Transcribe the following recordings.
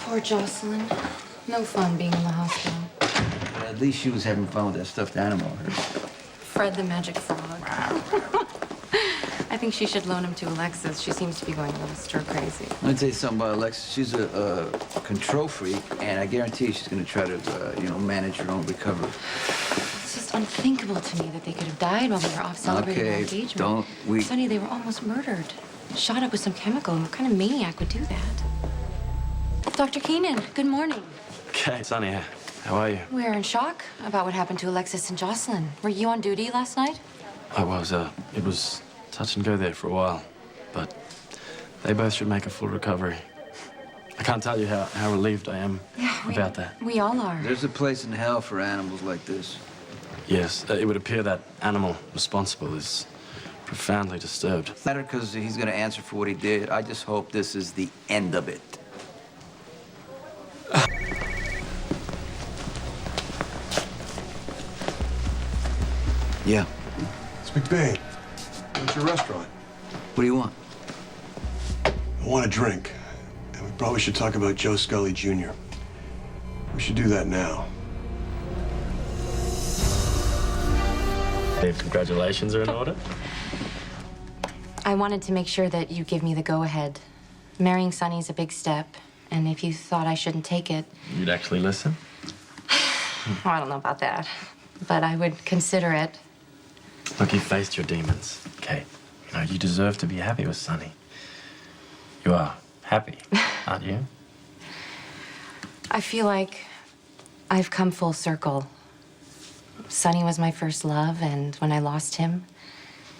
Poor Jocelyn. No fun being in the hospital. At least she was having fun with that stuffed animal. Fred the Magic Frog. I think she should loan him to Alexis. She seems to be going a little stir crazy. Let me tell you something about Alexis. She's a control freak, and I guarantee you she's going to try to, manage her own recovery. It's just unthinkable to me that they could have died while we were off celebrating our engagement. Sonny, they were almost murdered. Shot up with some chemical. What kind of maniac would do that? Dr. Keenan, good morning. Okay, Sonny, how are you? We're in shock about what happened to Alexis and Jocelyn. Were you on duty last night? I was, it was touch and go there for a while, but they both should make a full recovery. I can't tell you how relieved I am about that. We all are. There's a place in hell for animals like this. Yes, it would appear that animal responsible is profoundly disturbed. It's not because he's going to answer for what he did. I just hope this is the end of it. Yeah. It's McBain. What's your restaurant? What do you want? I want a drink. And we probably should talk about Joe Scully Jr. We should do that now. Dave, congratulations are in order. I wanted to make sure that you give me the go-ahead. Marrying Sonny's a big step, and if you thought I shouldn't take it... You'd actually listen? Well, I don't know about that, but I would consider it. Look, you faced your demons, Kate. You deserve to be happy with Sonny. You are happy, aren't you? I feel like I've come full circle. Sonny was my first love, and when I lost him,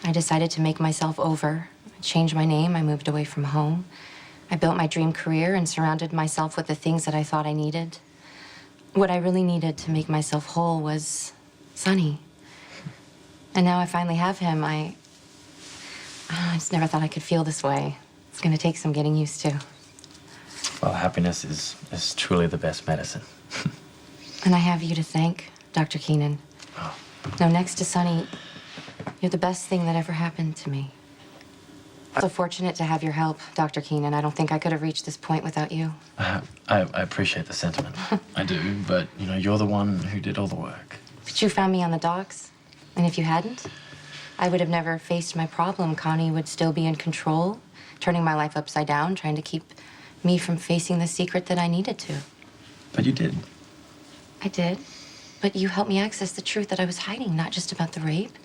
I decided to make myself over. I changed my name, I moved away from home. I built my dream career and surrounded myself with the things that I thought I needed. What I really needed to make myself whole was Sonny. And now I finally have him. I just never thought I could feel this way. It's gonna take some getting used to. Well, happiness is truly the best medicine. And I have you to thank, Dr. Keenan. Oh. Now, next to Sonny, you're the best thing that ever happened to me. I'm so fortunate to have your help, Dr. Keenan. I don't think I could have reached this point without you. I appreciate the sentiment. I do, but, you're the one who did all the work. But you found me on the docks. And if you hadn't, I would have never faced my problem. Connie would still be in control, turning my life upside down, trying to keep me from facing the secret that I needed to. But you did. I did. But you helped me access the truth that I was hiding, not just about the rape,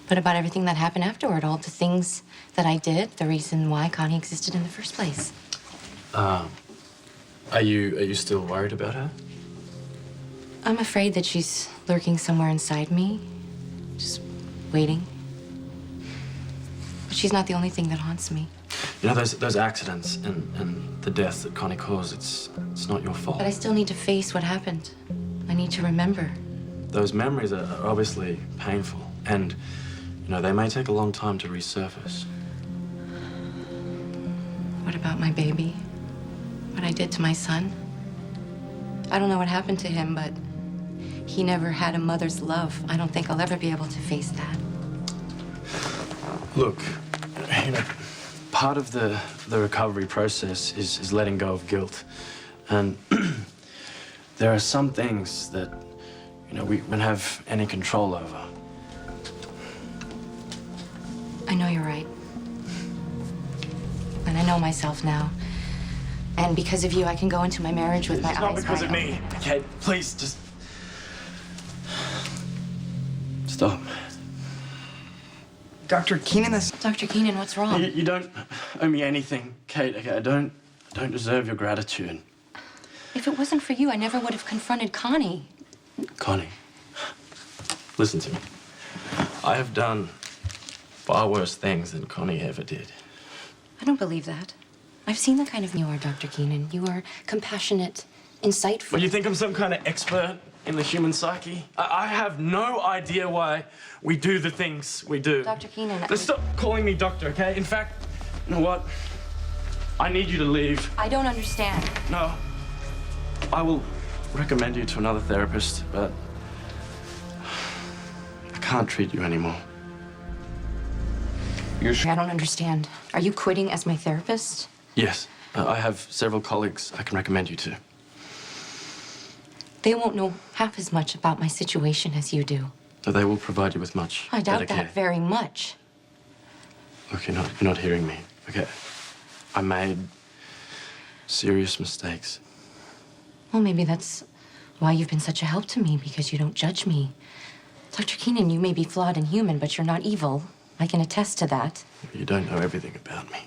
but about everything that happened afterward, all the things that I did, the reason why Connie existed in the first place. Are you still worried about her? I'm afraid that she's lurking somewhere inside me, just waiting. But she's not the only thing that haunts me. Those accidents and the death that Connie caused, it's not your fault. But I still need to face what happened. I need to remember. Those memories are obviously painful, and, they may take a long time to resurface. What about my baby? What I did to my son? I don't know what happened to him, but he never had a mother's love. I don't think I'll ever be able to face that. Look, part of the recovery process is letting go of guilt. And there are some things that, we won't have any control over. I know you're right. And I know myself now. And because of you, I can go into my marriage with my eyes wide It's not because of me, okay? Please, just... stop. Dr. Keenan, Dr. Keenan, what's wrong? You don't owe me anything, Kate, okay? I don't deserve your gratitude. If it wasn't for you, I never would have confronted Connie. Connie, listen to me. I have done far worse things than Connie ever did. I don't believe that. I've seen the kind of you are, Dr. Keenan. You are compassionate, insightful. Well, you think I'm some kind of expert in the human psyche? I have no idea why we do the things we do. Dr. Keenan, Let's stop calling me doctor, okay? In fact, you know what? I need you to leave. I don't understand. No. I will recommend you to another therapist, but I can't treat you anymore. I don't understand. Are you quitting as my therapist? Yes. I have several colleagues I can recommend you to. They won't know half as much about my situation as you do. They will provide you with much I doubt better care. that very much. Look, you're not hearing me. Okay. I made serious mistakes. Well, maybe that's why you've been such a help to me, because you don't judge me. Dr. Keenan, you may be flawed and human, but you're not evil. I can attest to that. You don't know everything about me.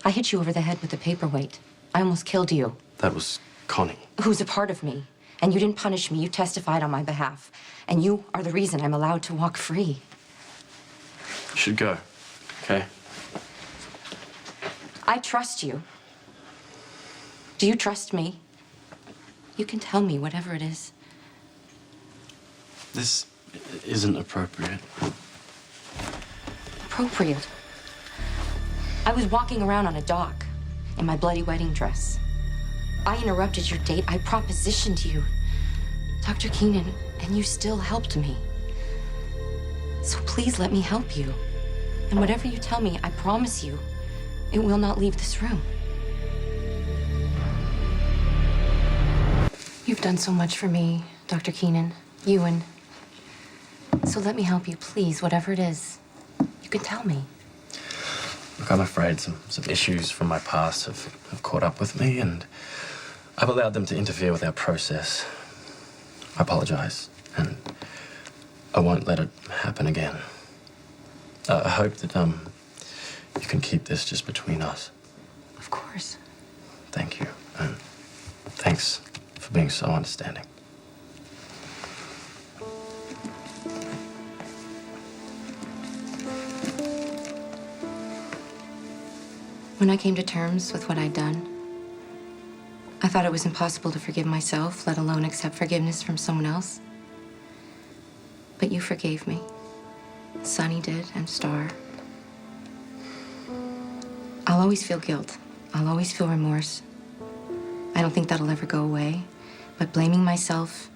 I hit you over the head with a paperweight. I almost killed you. That was Connie. Who's a part of me. And you didn't punish me. You testified on my behalf. And you are the reason I'm allowed to walk free. You should go, okay? I trust you. Do you trust me? You can tell me whatever it is. This isn't appropriate. Appropriate. I was walking around on a dock in my bloody wedding dress. I interrupted your date. I propositioned you, Dr. Keenan, and you still helped me. So please let me help you. And whatever you tell me, I promise you, it will not leave this room. You've done so much for me, Dr. Keenan. Ewan. So let me help you, please, whatever it is. You can tell me. Look, I'm afraid some issues from my past have caught up with me, and I've allowed them to interfere with our process. I apologize, and I won't let it happen again. I hope that you can keep this just between us. Of course. Thank you, and thanks for being so understanding. When I came to terms with what I'd done, I thought it was impossible to forgive myself, let alone accept forgiveness from someone else. But you forgave me. Sonny did, and Star. I'll always feel guilt. I'll always feel remorse. I don't think that'll ever go away. But blaming myself,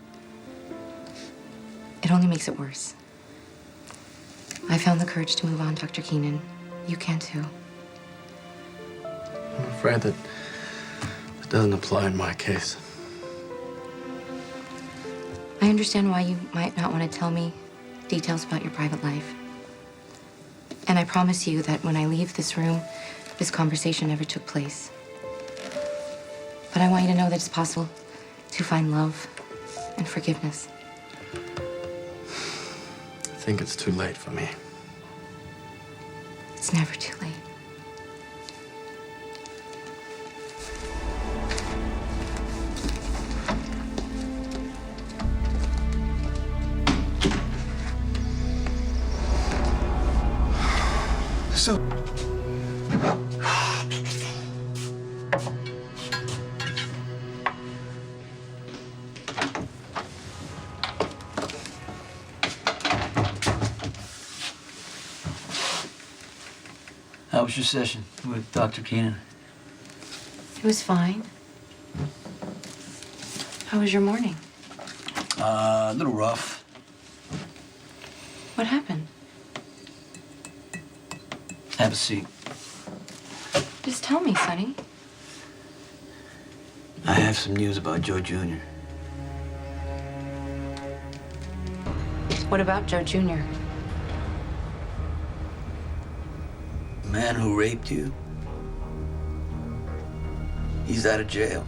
it only makes it worse. I found the courage to move on, Dr. Keenan. You can too. I'm afraid that it doesn't apply in my case. I understand why you might not want to tell me details about your private life. And I promise you that when I leave this room, this conversation never took place. But I want you to know that it's possible to find love and forgiveness. I think it's too late for me. It's never too late. So... How was your session with Dr. Keenan? It was fine. How was your morning? A little rough. What happened? Have a seat. Just tell me, Sonny. I have some news about Joe Jr. What about Joe Jr.? The man who raped you, he's out of jail.